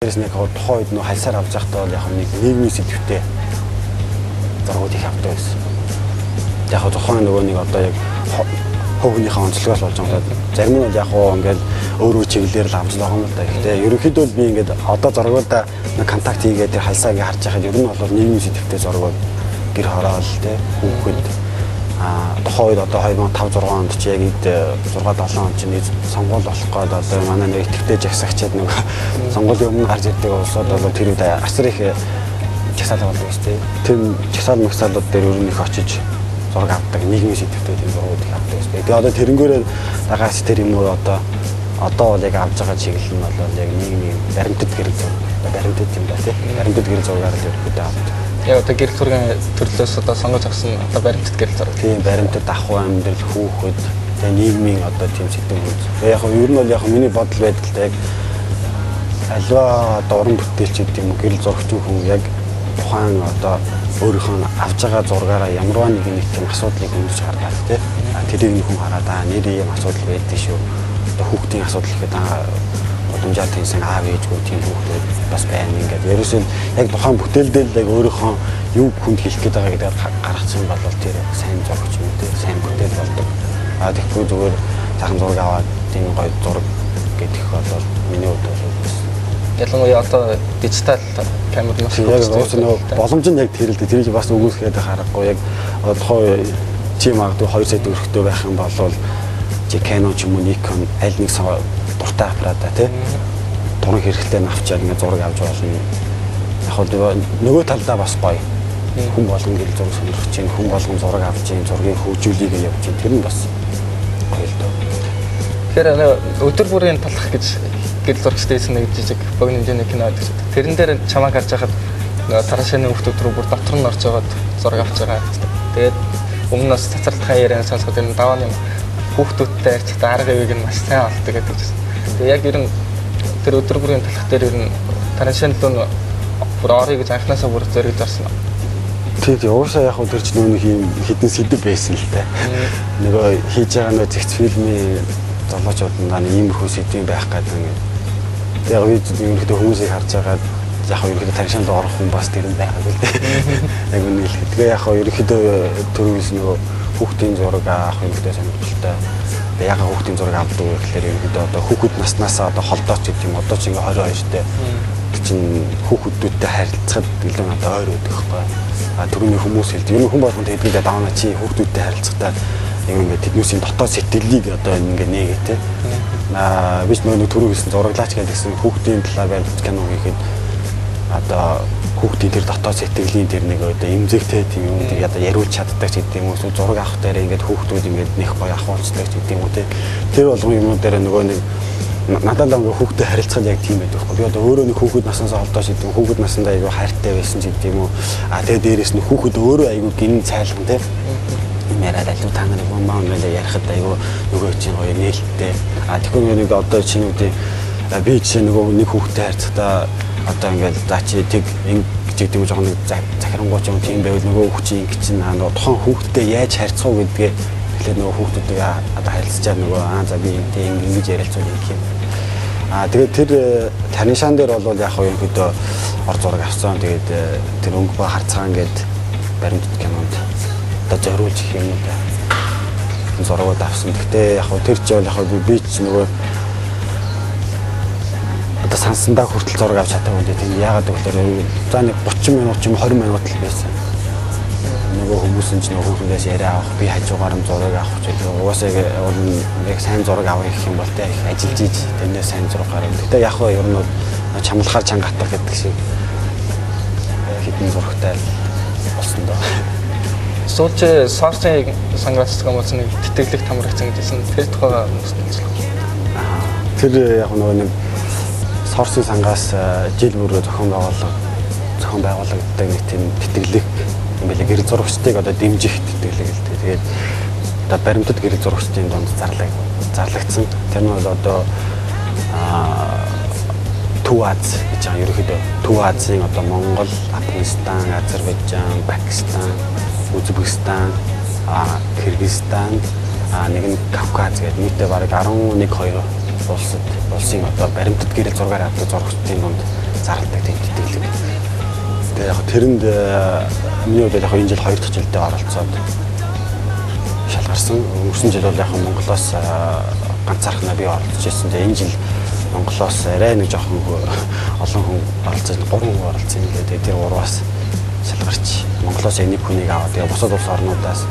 Тэрс нэг тухайн үед нөө хальсаар авч байхдаа бол яг нэг нийгмийн сэдвтэй зургууд их авдаг байсан. Яг тухайн нөгөө нэг одоо яг хөвгнийхээ онцлогоос болж байгаа. Зарим нь бол яг ингээд өөрөө чиглэлээр л авч байгаа юм л да. Гэхдээ ерөнхийдөө би ингээд одоо зургуудаа контакт хийгээд тэр хальсаа ингээд харж байхад ер нь бол нийгмийн сэдвтэй зургууд гэр хороол те хүүхэд тухайн үед одоо 2005 6 онд ч яг эд 6 7 онд чинь сонгуул болох гээд одоо манай нэг итгэвтэй жагсагчаад нэг сонгуулийн өмнө гарч ирдэг улсууд бол тэр үед асар их жагсаал болдог шүү дээ. Тэр жагсаал магсаалууд дээр ер нь их очиж зураг авдаг, нийгмийн сэдвтэй тийм зургууд их авдаг шүү дээ. Тэгээ одоо тэрнгээрээ дагаас тэр юм уу одоо бол яг авж байгаа чиглэл нь бол яг нийгмийн баримтат гэрэл зураг. Баримтат юм да тийм. Баримтат гэрэл зургаар л ерөөдөө авдаг. Яг одоо гэрэл зургийн төрлөөс одоо сонгож авсан одоо баримтат гэрэл зураг. Тийм баримтат ахуй амьдрал хүүхэд тэгээ нийгмийн одоо тийм сэдв үз. Тэгээ яг ер нь бол яг миний бодол байдалтай яг альва одоо уран бүтээлч гэдэг юм уу гэрэл зурагч хүн яг тухайн одоо өөрийнхөө авж байгаа зургаараа ямарваа нэг тийм асуудлыг хөндөж хардаг тийм. Тэрийг нэг хүн хараад нэр ийм асуудал байдаг шүү. Одоо хүүхдийн асуудал гэхэд удамжаа тэнсэн аав ээжгүй тийм хүүхдүүд бас байна ингээд. Ерөөсөө яг тухайн бүтээлдээ л яг өөрийнхөө юу хүнд хэлэх гээд байгаа гэдэг гаргацсан бол тэр сайн зурагч юм дээ. Сайн бүтээл болдог. Тэгэхгүй зүгээр цаахан зураг аваад тийм гоё зураг гэдэг бол миний хувьд бол ялангуяа одоо дижитал камернаас яг боломж нь яг тэр л дээ. Тэрийг бас өгүүлэхэд харахгүй яг тухайн чи магадгүй 2 сая төгрөгтэй байх юм бол Canon ч юм уу Nikon аль нэг дуртай аппарата тий туран хэрэгтэй авчаад ингээд зураг авч болно. Яг хөө нөгөө талдаа бас гоё. Хүн болгон гэрэл зураг сонирхож чинь, хүн болгон зураг авч чинь, зургийг хөгжүүлээгээ явж чинь тэр нь бас гоё л доо. Тэгэхээр өдөр бүрийн талах гэж гэрэл зурагчдээс нэг жижиг богино хэмжээний кино байдаг шүү дээ. Тэрэн дээр чамайг харж байхад тараашааны хүүхдүүд рүү бүр дотор нь орж яваад зураг авч байгаа. Тэгээд өмнө нь цацралтхан яриан сонсоход энэ давааны хүүхдүүдтэй харьцаа арга ивийг нь маш сайн олддог гэдэг чинь. Тэгээ яг ер нь тэр өдөр бүрийн талах дээр ер нь тараашааны лөө бүр орё гэж анханасаа бүр зориг зарсан. Тэгээд уусаа яг тэр чинь нэг юм хідэн сэдв байсан л та. Нөгөө хийж байгаа нөө зэгц фильмийн золоочууд нь иймэрхүү сэдвийн байх гэдэг юм. Яг ерөнхийдөө хүмүүсийг харж байгаа яг ерөнхийдөө тараашаанд орох хүн бас тэр нь байгаа л дээ. Яг үнэ хэлэхэд. Тэгээ яг ерөнхийдөө төрүүлс нөгөө хүүхдийн зураг авах юмтай сонирхолтой. Яг хүүхдийн зураг авдаг гэхэлэр ерөнхийдөө одоо хүүхэд наснасаа одоо холдооч гэдэг юм. Одоо ч ингээ 22 штэ. Тэр чинь хүүхдүүдтэй харилцахад илүү надад ойр өгдөг байхгүй. Төрөний хүмүүс хэлдэг. Ер нь хүн болгонд хэдгэлээ давна чи хүүхдүүдтэй харилцахдаа ингээ тэднүүсийн дотоод сэтгэлийг одоо ингээ нээгээ те. Биш нэг түрүү хэлсэн зураглаач гэдгсэн хүүхдийн талаар баримт кино хийхэд одоо хүүхдийн тэр дотоод сэтгэлийн тэр нэг одоо эмзэгтэй тийм юм тийм одоо яриулж чаддаг ч гэдэг юм уу зураг авах дээр ингээд хүүхдүүд ингээд нэх гоё ахуулцдаг ч гэдэг юм уу тэр болгон юмнууд дээр нөгөө нэг надад л ингээ хүүхдэд харилцахад яг тийм байдаг байхгүй. Би одоо өөрөө нэг хүүхэд наснаас олдооч гэдэг хүүхэд наснаа аягүй хайртай байсан ч гэдэг юм уу тэгээ дээрээс нь хүүхэд өөрөө аягүй гинэн цайлган тийм яриад алуу та нарыг маа мэлээ ярихад аягүй нөгөө чинь гоё нээлттэй тэгэхээр нэг одоо чинь үгүй би чинь нөгөө нэг хүүхдэд харьцахдаа одоо ингээд за чи тэг гэдэг юм жоохон захирангуйч юм тийм байвал нөгөө хүүхдийн ингэ чинь тухайн хүүхдтэй яаж харьцах вэ гэдгээ тэгэхээр нөгөө хүүхдүүдийг одоо харилцаад нөгөө за би энтэй ингэж ярилцвал гэх юм. Тэгээд тэр танишаан дээр бол яг хөө ерөнхийдөө ор зураг авсан. Тэгээд тэр өнгө ба харцгаан гээд баримтат кинонд одоо зориулж их юм да. Зургууд авсан. Гэхдээ яг хөө тэр ч бол яг хөө би ч нөгөө одоо сансандаа хүртэл зураг авч чадаагүй дээ. Тийм яагаад гэвэл за нэг 30 минут ч юм 20 минут л байсан. Нөгөө хүмүүс нь ч нөгөө хүүхдээс яриа авах, би хажуугаар нь зураг авах ч гэдэг. Угаасаа яг сайн зураг авах гэх юм бол тэ их ажиллаж ийж тэрнээ сайн зураг гаргав. Гэтэ яг хөө ер нь чамлахаар чанга хатах гэдэг шиг хитэн зурагтай болсон доо. Сүүлч сорсын сангаас гомцны тэтгэлэг тамрагцсан гэжсэн тэр тухайга тэр яг нөгөө нэг сорсын сангаас жил бүрөө зохион байгуулагддаг нэг тийм тэтгэлэг юм билээ гэрэл зурагчдыг одоо дэмжих тэтгэлэг л дээ. Тэгээд одоо баримтат гэрэл зурагчдын донд зарлагдсан. Тэр нь бол одоо Төв Аз гэж байгаа ерөөхдөө Төв Азийн одоо Монгол, Афганистан, Азербайджан, Пакистан, Узбекистан, Кыргызстан, нэг нь Кавказ гэдэг нийтдээ бараг 11-2 улсын одоо баримтат гэрэл зургаар авдаг зурагчдын донд зарладаг тийм тэтгэлэг. Тэгээ яг тэрэнд миний хувьд яг энэ жил 2 дахь жилдээ оролцоод шалгарсан. Өнгөрсөн жил бол яг Монголоос ганцаархнаа би оролцож байсан. Тэгээ энэ жил Монголоос арай нэг жоохон олон хүн оролцож 3 хүн оролцсон юм лээ. Тэгээ тэр 3-аас шалгарч Монголоос нэг хүнийг аваад тэгээ бусад улс орнуудаас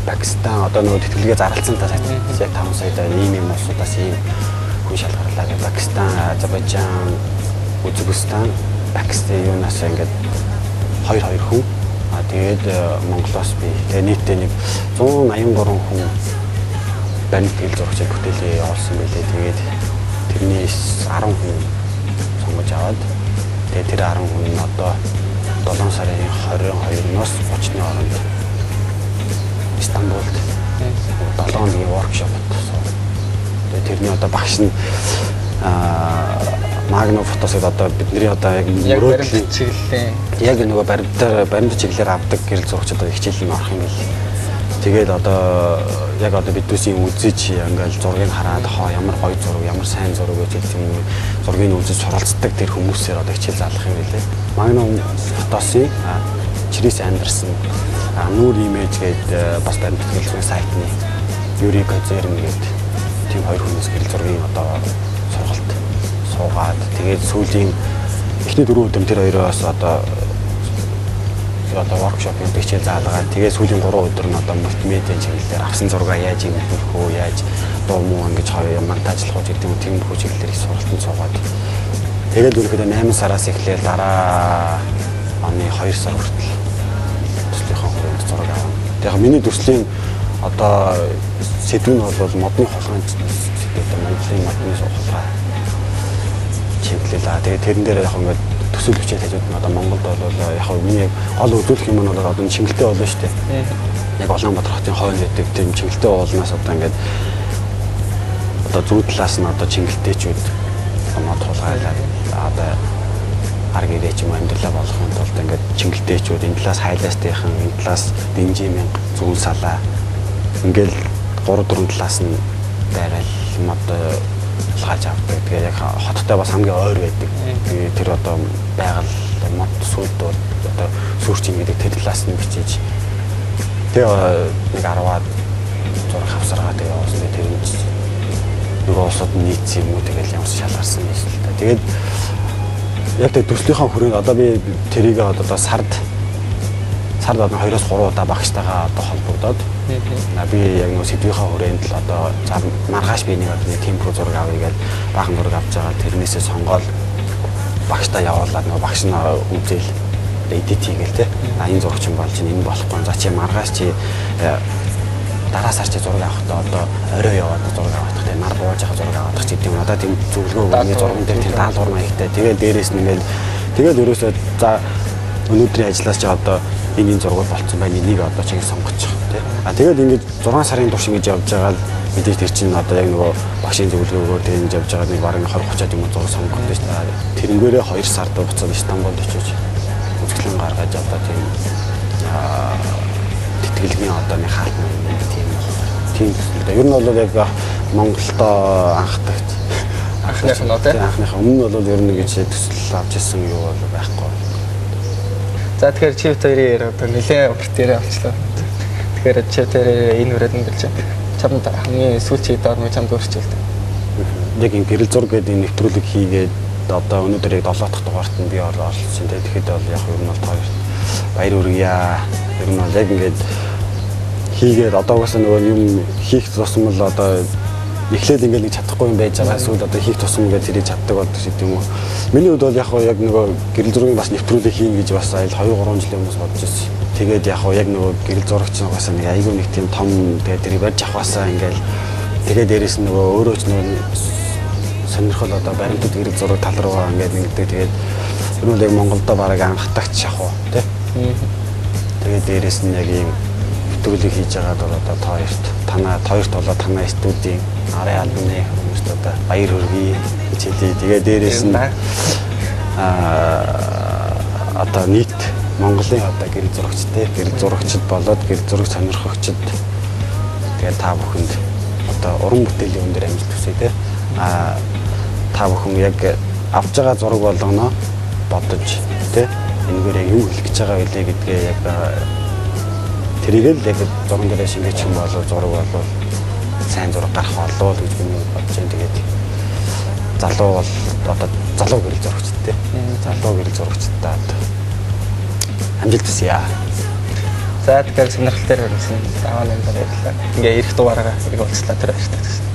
Пакистан одоо нөгөө тэтгэлгээ зарласан та яг 5 саяда ийм улсуудаас ийм хүн шалгарлаа гэх Пакистан, Азербайджан, Узбекистан, Пакистан юунаас ингээд 2 хүн. Тэгээд Монголоос би тэгээ нийтдээ нэг 183 хүн баримт тэгэл зурагчид бүтээлээ явуулсан байлээ. Тэгээд тэрнээс 10 хүн сонгож аваад тэгээд тэр 10 хүн нь одоо 7 сарын 22-наас 30-ны хооронд Стамбулд 7 хоногийн воркшопт суув. Тэгээд тэрний одоо багш нь Магно фотосыг одоо бидний одоо яг баримт чиглэлийн яг нөгөө баримт чиглэлээр авдаг гэрэл зурагчид хичээлд нь орох юм бэл. Тэгээд одоо яг одоо бидүүсийн үзэж ингээл зургийг хараад ямар гоё зураг, ямар сайн зураг гэж тийм зургийг үзэж суралцдаг тэр хүмүүсээр одоо хичээл заалах юм билээ. Магно фотосын Чрис Андерсон Нүүр имиж гэдэг бас баримт чиглэлийн сайтны Юрий Козерн гэдэг тийм 2 хүнээс гэрэл зургийн одоо сургалт суугаад тэгээд сүүлийн эхний 4 өдөр тэр хоёроос одоо воркшопын бичээл заалгаад тэгээд сүүлийн 3 өдөр нь одоо мультимедиа чиглэлээр авсан зургаа яаж имжүүлэх үү, яаж дуу муу ингэж хоёр монтажлах уу гэдэг юм тийм бүх чиглэлээр их сургалтанд суугаад тэгээд өөрөөр 8 сараас эхлээл дараа оны 2 сар хүртэл төслийнхөө хүрээнд зураг авав. Тэгээд миний төслийн одоо сэдв нь бол модны хулгайн сэдвээр Монголын модны хулгай чиглэлээ. Тэгээд тэрэн дээр яг ингээд төсөл бичээд хажууд нь одоо Монголд бол яг миний гол үзүүлэх юм нь бол одоо чиглэлтэй болно шүү дээ. Яг Улаанбаатар хотын хойно гэдэг тийм чиглэлтэй уулнаас одоо ингээд одоо зүүн талаас нь одоо чиглэлтэйчүүд мод хулгайлаад одоо арга ирээч юм амьдралаа болгохын тулд ингээд чиглэлтэйчүүд энэ талаас хайлаастайхан энэ талаас дэнжимэн зүүн салаа ингээл 3-4 талаас нь байгаад мод хулгайж авдаг. Тэгээ яг хоттой бас хамгийн ойр байдаг. Тэгээ тэр одоо байгаль мод сүйдүүд одоо сүрчин гэдэг тэр талаас нь бичиж тэгээ нэг 10-аад зураг авсаргаа тэгээ явуулсан. Тэр нөгөө улсууд нийцсэн юм уу тэгэл ямар шалгарсан юм л та. Тэгээд яг тэр төслийнхаа хүрээнд одоо би тэрийг одоо сард одоо 2-3 удаа багштайгаа одоо холбогдоод би яг нөгөө сэдвийнхаа хүрээнд л одоо маргааш би нэг одоо темпо зураг авъя гэж баахан зураг авч байгаа. Тэрнээсээ сонгоод багштаа явуулаад нөгөө багш нь үзэл эдит хийгээл те. Энэ зурагч юм бол чинь энэ болохгүй. За чи маргааш чи дараа сар чи зураг авахдаа одоо орой яваад зураг авах те. Нар бууж авах зураг авах гэдэг юм. Одоо тийм зөвлөгөө өгний зурган дээр тийм даалгавар маягтай. Тэгээд дээрээс нь ингээл тэгээд ерөөсөө за өнөөдрийн ажлаас чи одоо энэ зургууд болцсон байна. Энийг одоо чи сонгочих тий. Тэгээд ингээд 6 сарын турш ингэж явж байгаа л мэдээж тэр чинь одоо яг нөгөө багшийн зөвлөгөөгөөр тэр ингэж явж байгаа нэг бараг 20-30 юм зураг сонгох гэж байна. Тэрнгээрээ 2 сард буцаад Стамбулд очиж үзэсгэлэн гаргаж одоо тийм тэтгэлгийн одоо нэг хаалт тийм ер нь бол яг Монголдо анхных нь одоо анхных өмнө бол ер нь гэж төсөл авч ирсэн юу бол байхгүй. За тэгэхээр чи хоёрын яриа одоо нэлээд өртөөрэй авчлаа. Тэгэхээр чи хоёрын энэ үрээд нь гэлж чамд хамгийн сүүлчийн доор нэг чамд өөрчлөлт. Яг энэ гэрэл зураг гэдэг энэ нэвтрүүлэг хийгээд одоо өнөөдөр яг 7 дахь дугаарт нь би оролцсон. Тэгэхэд бол яг ер нь бол хоёрт баяр хүргье. Ер нь бол яг ингээд хийгээд одоо угаасаа нөгөө юм хийх тусам л одоо эхлээд ингээд нэг чадахгүй юм байж байгаа. Эсвэл одоо хийх тусам ингээд тэрийг чаддаг болдог шиг юм уу. Миний хувьд бол яг нөгөө гэрэл зургийг бас нэвтрүүлэг хийн гэж бас айл 2-3 жилийн өмнөөс бодож ирсэн. Тэгээд яг нөгөө гэрэл зурагч угаасаа нэг айгүй нэг тийм том тэгээд тэрийг барьж авахаасаа ингээд тэгээд дээрэс нь нөгөө өөрөө ч нөгөө сонирхол одоо баримтууд гэрэл зураг тал руугаа ингээд нэгдэг. Тэгээд ер нь яг Монголдо бараг анхдагч шахуу тий. Тэгээд дээрэс нь яг ийм нэвтрүүлэг хийж байгаад бол одоо хоёрт болоо танаа студийн арын албаны хүмүүст одоо баяр хүргэе гэж хэлээ. Тэгээд дээрэс нь одоо нийт Монголын одоо гэрэл зурагчтай гэрэл зурагчид болоод гэрэл зураг сонирхогчид тэгээд та бүхэнд одоо уран бүтээлийн өндөр амжилт хүсье те. Та бүхэн яг авч байгаа зураг болгоно бодож тий энэгээр яг юу хэлэх гэж байгаа вэ гэдгээ яг тэрийг л яг зурган дээр шингээж юм болов зураг болов сайн зураг гарах болов гэж би бодож байна. Тэгээд залуу бол одоо залуу гэрэл зурагч тий. Залуу гэрэл зурагчтай амжилт хүсье. За тэгэхээр сонирхол дээр хүрсэн даваа нэмээр баярлалаа. Ингээ ирэх дугаараа ирэх болцлоо тэр баярлалаа.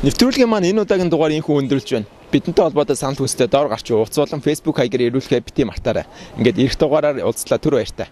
Нэвтрүүлгийн маань энэ удаагийн дугаар инхүү өндөрлж байна. Бидэнтэй холбоотой санал хүсэлтэд доор гарч ууц болон Facebook хаягаар ирүүлэхээ бити мартаарай. Ингээд ирэх дугаараар уулзлаа түр баяртай.